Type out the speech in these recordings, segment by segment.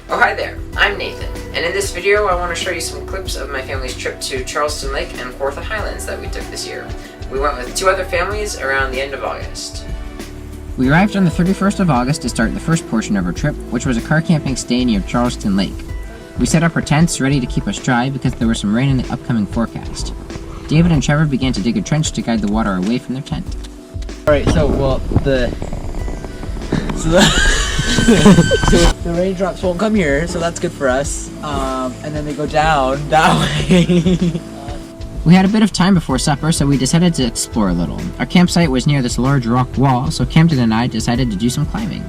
Oh, hi there, I'm Nathan, and in this video I want to show you some clips of my family's trip to Charleston Lake and Kawartha Highlands that we took this year. We went with 2 other families around the end of August. We arrived on the 31st of August to start the first portion of our trip, which was a car camping stay near Charleston Lake. We set up our tents ready to keep us dry because there was some rain in the upcoming forecast. David and Trevor began to dig a trench to guide the water away from their tent. Alright, so the raindrops won't come here, so that's good for us. And then they go down that way. We had a bit of time before supper, so we decided to explore a little. Our campsite was near this large rock wall, so Camden and I decided to do some climbing.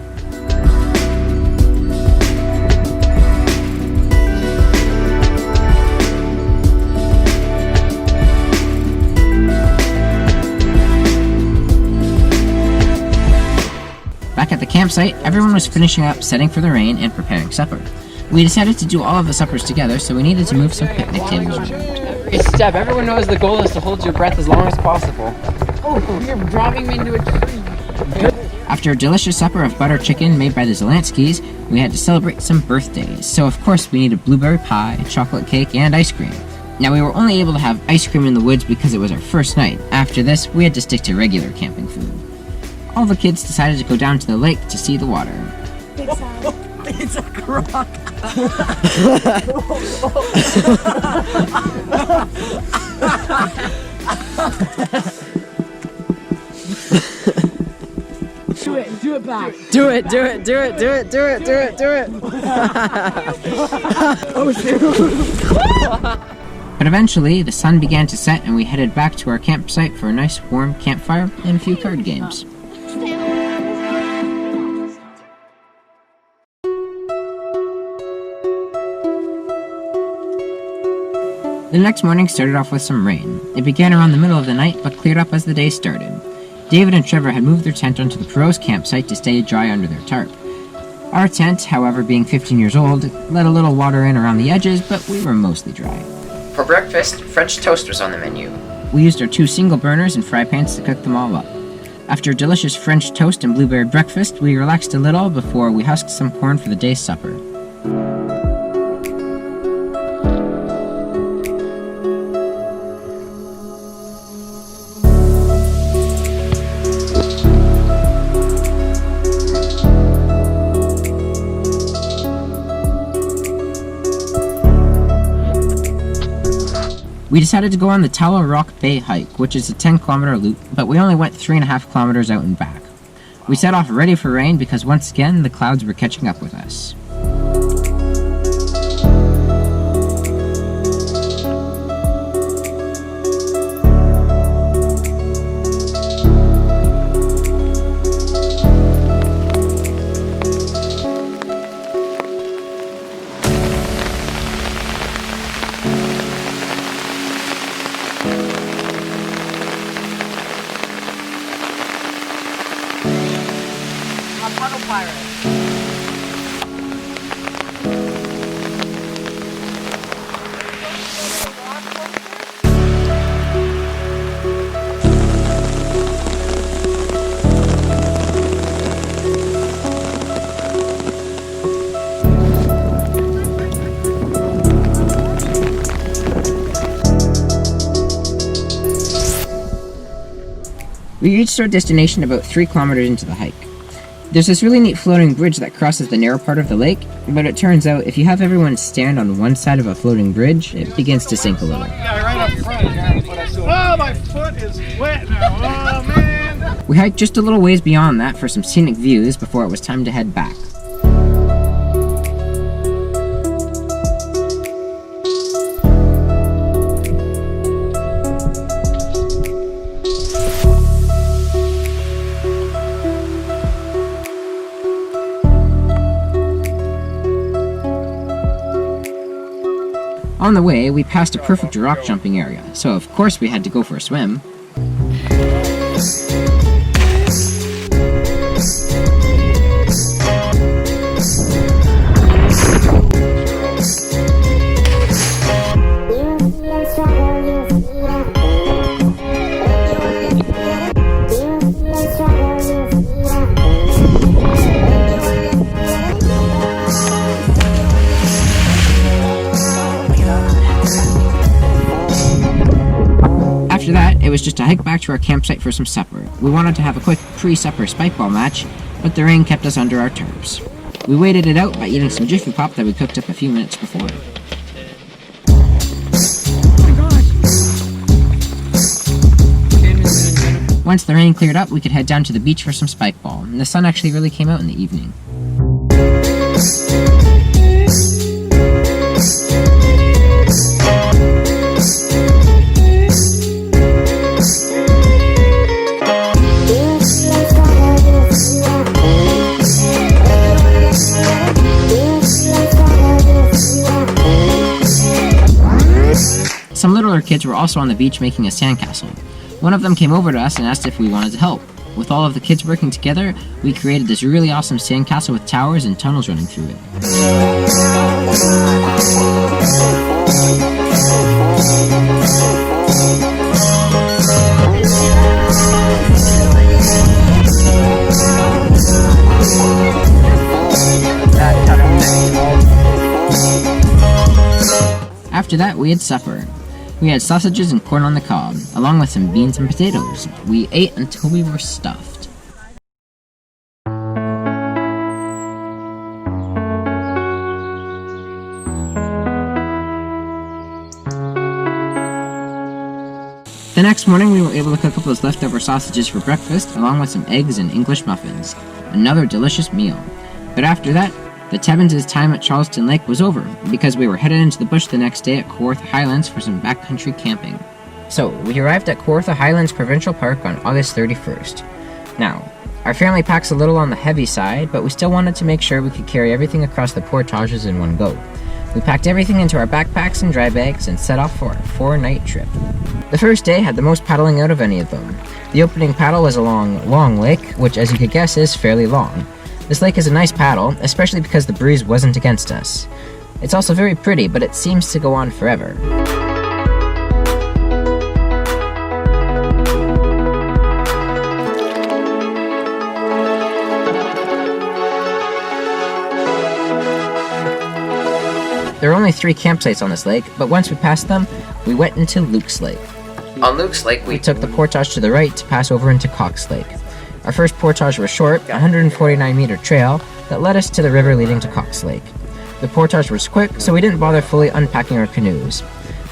Back at the campsite, everyone was finishing up setting for the rain and preparing supper. We decided to do all of the suppers together, so we needed to move some picnic tables around. Hey Steph, everyone knows the goal is to hold your breath as long as possible. Oh, you're dropping me into a tree. After a delicious supper of butter chicken made by the Zoo-lan-skis, we had to celebrate some birthdays, so of course we needed blueberry pie, chocolate cake, and ice cream. Now we were only able to have ice cream in the woods because it was our first night. After this, we had to stick to regular camping food. All the kids decided to go down to the lake to see the water. It's a croc. Do it back. Do it. Oh shoot. But eventually, the sun began to set and we headed back to our campsite for a nice warm campfire and a few card games. The next morning started off with some rain. It began around the middle of the night, but cleared up as the day started. David and Trevor had moved their tent onto the Perraults campsite to stay dry under their tarp. Our tent, however, being 15 years old, let a little water in around the edges, but we were mostly dry. For breakfast, French toast was on the menu. We used our 2 single burners and fry pans to cook them all up. After a delicious French toast and blueberry breakfast, we relaxed a little before we husked some corn for the day's supper. We decided to go on the Tallow Rock Bay hike, which is a 10-kilometer loop, but we only went 3.5 kilometers out and back. We set off ready for rain because once again the clouds were catching up with us. We reached our destination about 3 kilometers into the hike. There's this really neat floating bridge that crosses the narrow part of the lake, but it turns out if you have everyone stand on one side of a floating bridge, it begins to sink a little. Oh, my foot is wet now. Oh, man. We hiked just a little ways beyond that for some scenic views before it was time to head back. On the way, we passed a perfect rock jumping area, so of course we had to go for a swim. was just a hike back to our campsite for some supper. We wanted to have a quick pre-supper spikeball match, but the rain kept us under our turfs. We waited it out by eating some Jiffy Pop that we cooked up a few minutes before. Once the rain cleared up, we could head down to the beach for some spikeball, and the sun actually really came out in the evening. Some littler kids were also on the beach making a sandcastle. One of them came over to us and asked if we wanted to help. With all of the kids working together, we created this really awesome sandcastle with towers and tunnels running through it. After that, we had supper. We had sausages and corn on the cob, along with some beans and potatoes. We ate until we were stuffed. The next morning, we were able to cook up those leftover sausages for breakfast, along with some eggs and English muffins. Another delicious meal. But after that, the Tebbens' time at Charleston Lake was over, because we were headed into the bush the next day at Kawartha Highlands for some backcountry camping. So, we arrived at Kawartha Highlands Provincial Park on August 31st. Now, our family packs a little on the heavy side, but we still wanted to make sure we could carry everything across the portages in one go. We packed everything into our backpacks and dry bags and set off for our 4-night trip. The first day had the most paddling out of any of them. The opening paddle was along Long Lake, which as you could guess is fairly long. This lake is a nice paddle, especially because the breeze wasn't against us. It's also very pretty, but it seems to go on forever. There are only 3 campsites on this lake, but once we passed them, we went into Luke's Lake. On Luke's Lake, We took the portage to the right to pass over into Cox Lake. Our first portage was short, a 149-meter trail that led us to the river leading to Cox Lake. The portage was quick, so we didn't bother fully unpacking our canoes.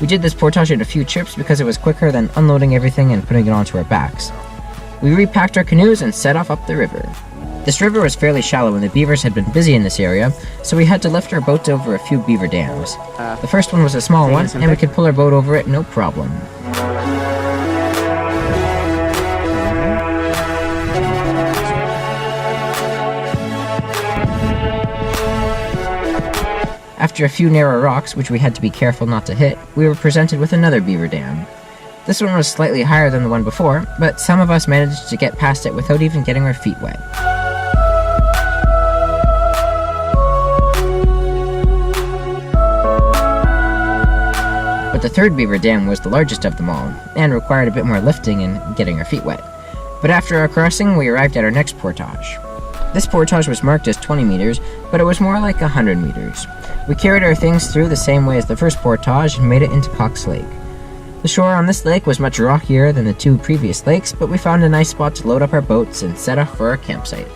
We did this portage in a few trips because it was quicker than unloading everything and putting it onto our backs. We repacked our canoes and set off up the river. This river was fairly shallow and the beavers had been busy in this area, so we had to lift our boats over a few beaver dams. The first one was a small one, and we could pull our boat over it no problem. After a few narrow rocks, which we had to be careful not to hit, we were presented with another beaver dam. This one was slightly higher than the one before, but some of us managed to get past it without even getting our feet wet. But the third beaver dam was the largest of them all, and required a bit more lifting and getting our feet wet. But after our crossing, we arrived at our next portage. This portage was marked as 20 meters, but it was more like 100 meters. We carried our things through the same way as the first portage and made it into Cox Lake. The shore on this lake was much rockier than the 2 previous lakes, but we found a nice spot to load up our boats and set off for our campsite.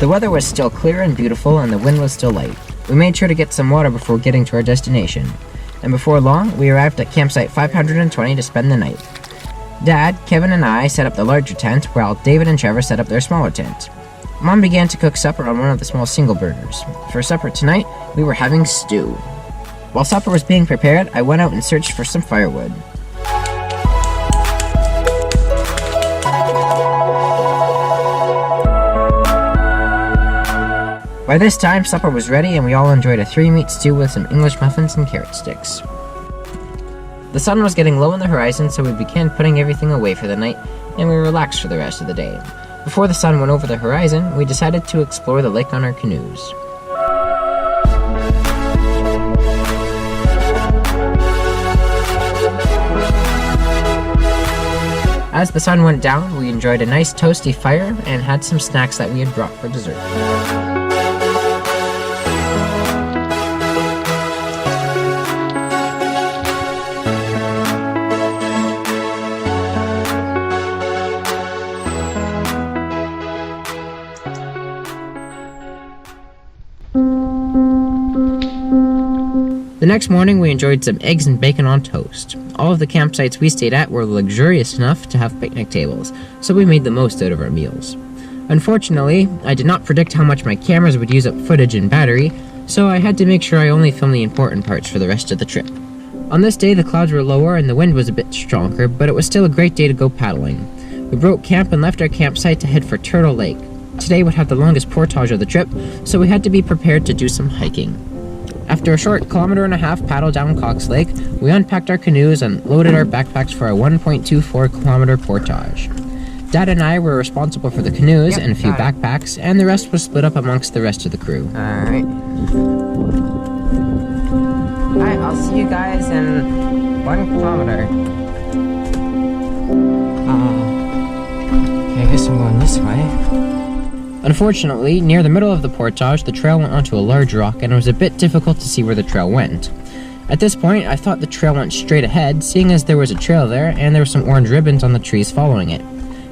The weather was still clear and beautiful, and the wind was still light. We made sure to get some water before getting to our destination, and before long, we arrived at campsite 520 to spend the night. Dad, Kevin, and I set up the larger tent, while David and Trevor set up their smaller tent. Mom began to cook supper on one of the small single burners. For supper tonight, we were having stew. While supper was being prepared, I went out and searched for some firewood. By this time, supper was ready and we all enjoyed a 3-meat stew with some English muffins and carrot sticks. The sun was getting low on the horizon, so we began putting everything away for the night, and we relaxed for the rest of the day. Before the sun went over the horizon, we decided to explore the lake on our canoes. As As the sun went down, we enjoyed a nice toasty fire and had some snacks that we had brought for dessert. The next morning, we enjoyed some eggs and bacon on toast. All of the campsites we stayed at were luxurious enough to have picnic tables, so we made the most out of our meals. Unfortunately, I did not predict how much my cameras would use up footage and battery, so I had to make sure I only filmed the important parts for the rest of the trip. On this day, the clouds were lower and the wind was a bit stronger, but it was still a great day to go paddling. We broke camp and left our campsite to head for Turtle Lake. Today would have the longest portage of the trip, so we had to be prepared to do some hiking. After a short 1.5 paddle down Cox Lake, we unpacked our canoes and loaded our backpacks for a 1.24 kilometer portage. Dad and I were responsible for the canoes and a few backpacks, and the rest was split up amongst the rest of the crew. Alright, I'll see you guys in 1 kilometer. Okay, I guess I'm going this way. Unfortunately, near the middle of the portage, the trail went onto a large rock and it was a bit difficult to see where the trail went. At this point, I thought the trail went straight ahead, seeing as there was a trail there and there were some orange ribbons on the trees following it.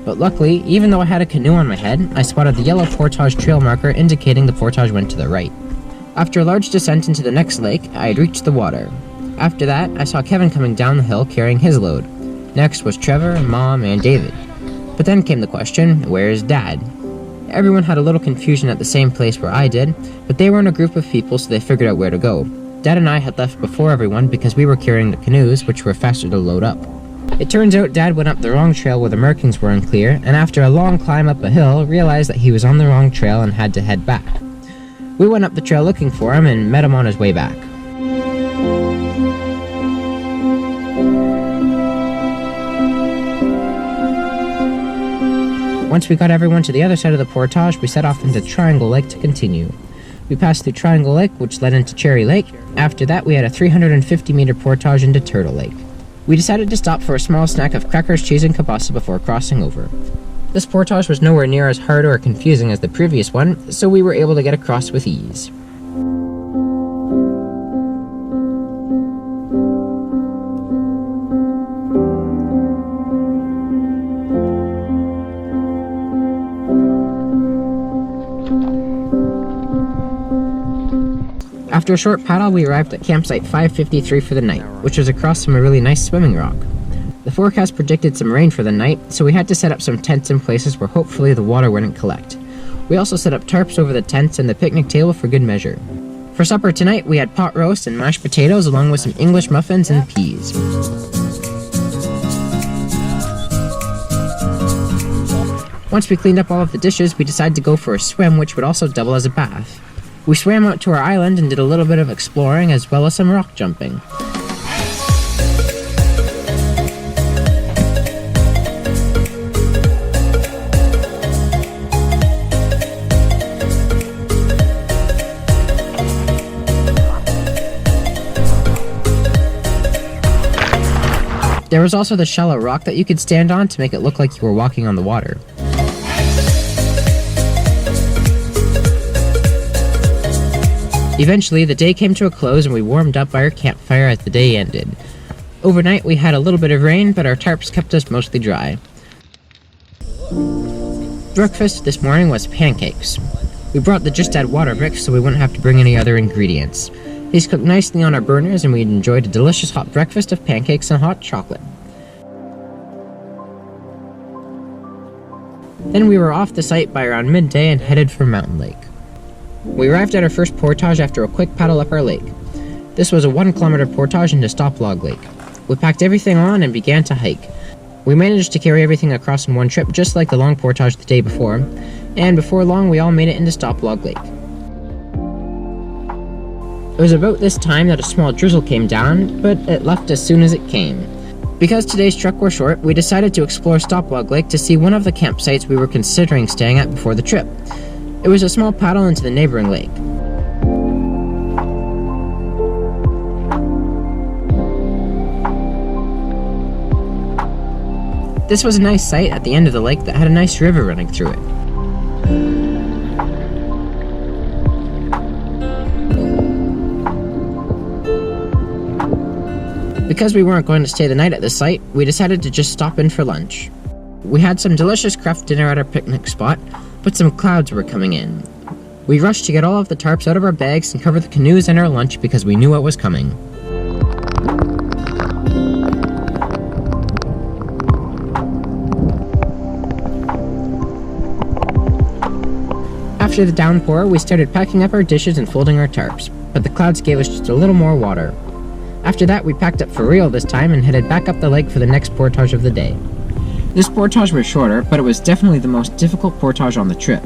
But luckily, even though I had a canoe on my head, I spotted the yellow portage trail marker indicating the portage went to the right. After a large descent into the next lake, I had reached the water. After that, I saw Kevin coming down the hill carrying his load. Next was Trevor, Mom, and David. But then came the question, where's Dad? Everyone had a little confusion at the same place where I did, but they were in a group of people so they figured out where to go. Dad and I had left before everyone because we were carrying the canoes, which were faster to load up. It turns out Dad went up the wrong trail where the markings were unclear, and after a long climb up a hill, realized that he was on the wrong trail and had to head back. We went up the trail looking for him and met him on his way back. Once we got everyone to the other side of the portage, we set off into Triangle Lake to continue. We passed through Triangle Lake, which led into Cherry Lake. After that, we had a 350-meter portage into Turtle Lake. We decided to stop for a small snack of crackers, cheese, and kielbasa before crossing over. This portage was nowhere near as hard or confusing as the previous one, so we were able to get across with ease. After a short paddle, we arrived at campsite 553 for the night, which was across from a really nice swimming rock. The forecast predicted some rain for the night, so we had to set up some tents in places where hopefully the water wouldn't collect. We also set up tarps over the tents and the picnic table for good measure. For supper tonight, we had pot roast and mashed potatoes along with some English muffins and peas. Once we cleaned up all of the dishes, we decided to go for a swim, which would also double as a bath. We swam out to our island and did a little bit of exploring as well as some rock jumping. There was also the shallow rock that you could stand on to make it look like you were walking on the water. Eventually, the day came to a close and we warmed up by our campfire as the day ended. Overnight, we had a little bit of rain, but our tarps kept us mostly dry. Breakfast this morning was pancakes. We brought the Just Add water mix so we wouldn't have to bring any other ingredients. These cooked nicely on our burners and we enjoyed a delicious hot breakfast of pancakes and hot chocolate. Then we were off the site by around midday and headed for Mountain Lake. We arrived at our first portage after a quick paddle up our lake. This was a 1 kilometer portage into Stop Log Lake. We packed everything on and began to hike. We managed to carry everything across in one trip just like the long portage the day before, and before long we all made it into Stop Log Lake. It was about this time that a small drizzle came down, but it left as soon as it came. Because today's trek were short, we decided to explore Stop Log Lake to see one of the campsites we were considering staying at before the trip. It was a small paddle into the neighboring lake. This was a nice site at the end of the lake that had a nice river running through it. Because we weren't going to stay the night at this site, we decided to just stop in for lunch. We had some delicious craft dinner at our picnic spot, but some clouds were coming in. We rushed to get all of the tarps out of our bags and cover the canoes and our lunch because we knew what was coming. After the downpour, we started packing up our dishes and folding our tarps, but the clouds gave us just a little more water. After that, we packed up for real this time and headed back up the lake for the next portage of the day. This portage was shorter, but it was definitely the most difficult portage on the trip.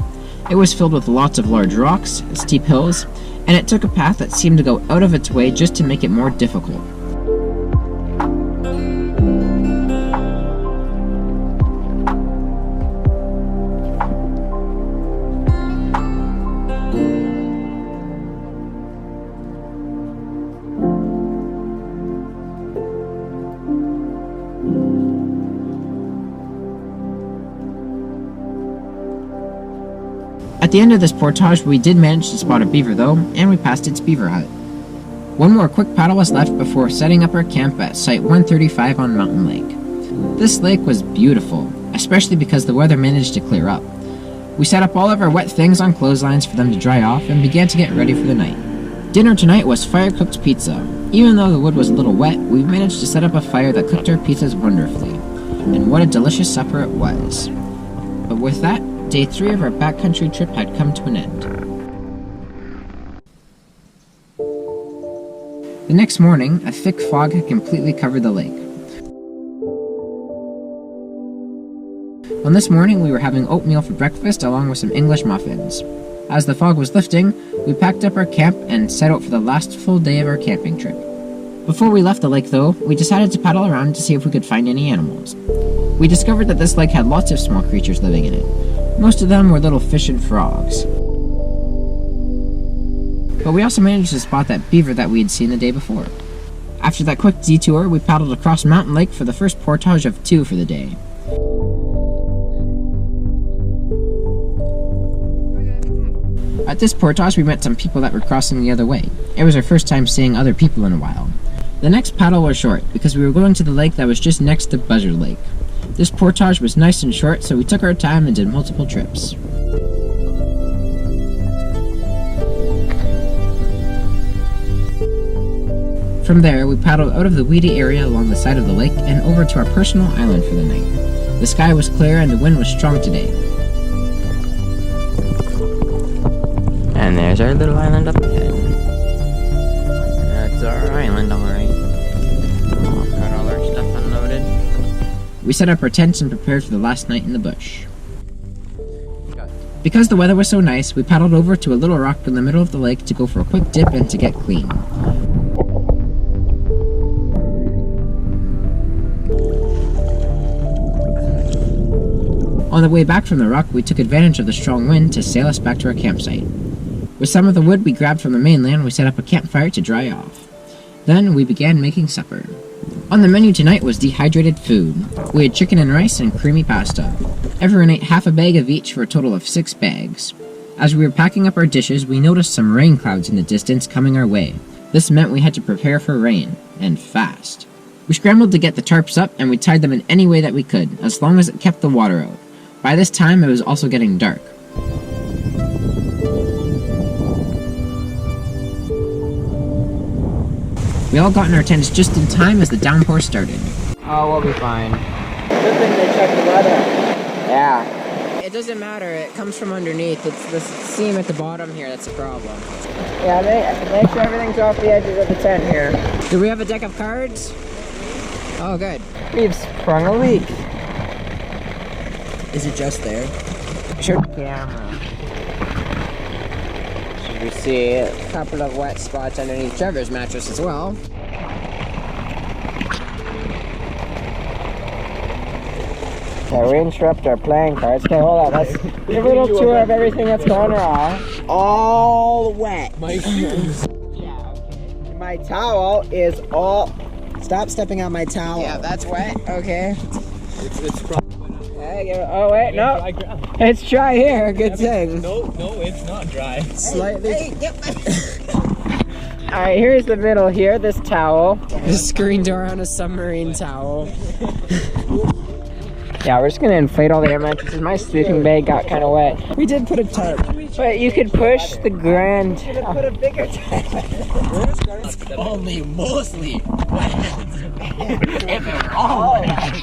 It was filled with lots of large rocks, steep hills, and it took a path that seemed to go out of its way just to make it more difficult. At the end of this portage, we did manage to spot a beaver though, and we passed its beaver hut. One more quick paddle was left before setting up our camp at Site 135 on Mountain Lake. This lake was beautiful, especially because the weather managed to clear up. We set up all of our wet things on clotheslines for them to dry off and began to get ready for the night. Dinner tonight was fire-cooked pizza. Even though the wood was a little wet, we managed to set up a fire that cooked our pizzas wonderfully. And what a delicious supper it was. But with that, Day 3 of our backcountry trip had come to an end. The next morning, a thick fog had completely covered the lake. On this morning, we were having oatmeal for breakfast along with some English muffins. As the fog was lifting, we packed up our camp and set out for the last full day of our camping trip. Before we left the lake though, we decided to paddle around to see if we could find any animals. We discovered that this lake had lots of small creatures living in it. Most of them were little fish and frogs. But we also managed to spot that beaver that we had seen the day before. After that quick detour, we paddled across Mountain Lake for the first portage of 2 for the day. At this portage, we met some people that were crossing the other way. It was our first time seeing other people in a while. The next paddle was short, because we were going to the lake that was just next to Buzzard Lake. This portage was nice and short, so we took our time and did multiple trips. From there, we paddled out of the weedy area along the side of the lake and over to our personal island for the night. The sky was clear and the wind was strong today. And there's our little island up ahead. That's our island, alright. Got all our stuff unloaded. We set up our tents and prepared for the last night in the bush. Because the weather was so nice, we paddled over to a little rock in the middle of the lake to go for a quick dip and to get clean. On the way back from the rock, we took advantage of the strong wind to sail us back to our campsite. With some of the wood we grabbed from the mainland, we set up a campfire to dry off. Then we began making supper. On the menu tonight was dehydrated food. We had chicken and rice and creamy pasta. Everyone ate half a bag of each for a total of 6 bags. As we were packing up our dishes, we noticed some rain clouds in the distance coming our way. This meant we had to prepare for rain, and fast. We scrambled to get the tarps up and we tied them in any way that we could, as long as it kept the water out. By this time, it was also getting dark. We all got in our tents just in time as the downpour started. Oh, we'll be fine. Good thing they checked the weather. Yeah. It doesn't matter, it comes from underneath. It's the seam at the bottom here that's the problem. Yeah, make sure everything's off the edges of the tent here. Do we have a deck of cards? Oh, good. We've sprung a leak. Is it just there? Sure. Camera. So we see a couple of wet spots underneath Trevor's mattress as well. Okay, we interrupt our playing cards. Okay, hold on. Let's give a little tour of everything that's going wrong. All wet. My shoes. Yeah, okay. My towel is all... Stop stepping on my towel. Yeah, that's wet. Okay. It's probably Oh wait, no. dry ground. It's dry here. Good thing. No, it's not dry. Slightly. All right, here's the middle here. This towel. The screen door on a submarine towel. Yeah, we're just gonna inflate all the air mattresses. My sleeping bag got kind of wet. We did put a tarp, but you could push the grand. Put a bigger tarp. Only mostly. If it were all wet,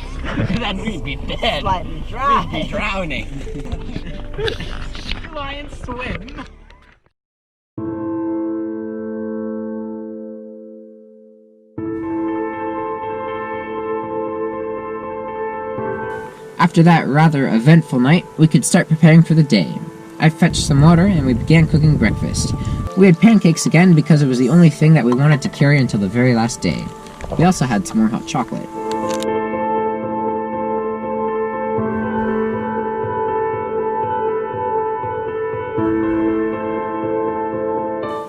then we'd be dead. We'd be drowning. Lions swim. After that rather eventful night, we could start preparing for the day. I fetched some water and we began cooking breakfast. We had pancakes again because it was the only thing that we wanted to carry until the very last day. We also had some more hot chocolate.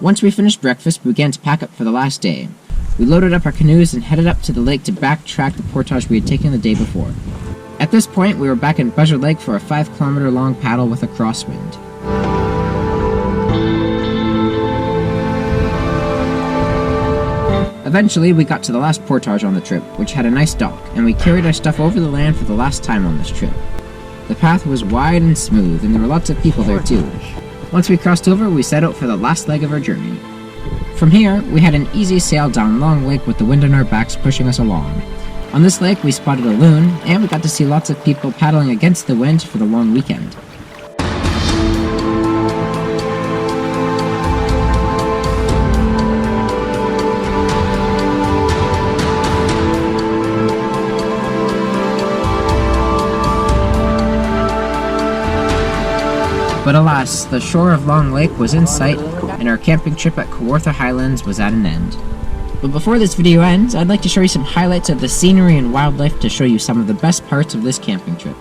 Once we finished breakfast, we began to pack up for the last day. We loaded up our canoes and headed up to the lake to backtrack the portage we had taken the day before. At this point, we were back in Buzzard Lake for a 5-kilometer long paddle with a crosswind. Eventually, we got to the last portage on the trip, which had a nice dock, and we carried our stuff over the land for the last time on this trip. The path was wide and smooth, and there were lots of people there too. Once we crossed over, we set out for the last leg of our journey. From here, we had an easy sail down Long Lake with the wind on our backs pushing us along. On this lake, we spotted a loon, and we got to see lots of people paddling against the wind for the long weekend. But alas, the shore of Long Lake was in sight, and our camping trip at Kawartha Highlands was at an end. But before this video ends, I'd like to show you some highlights of the scenery and wildlife to show you some of the best parts of this camping trip.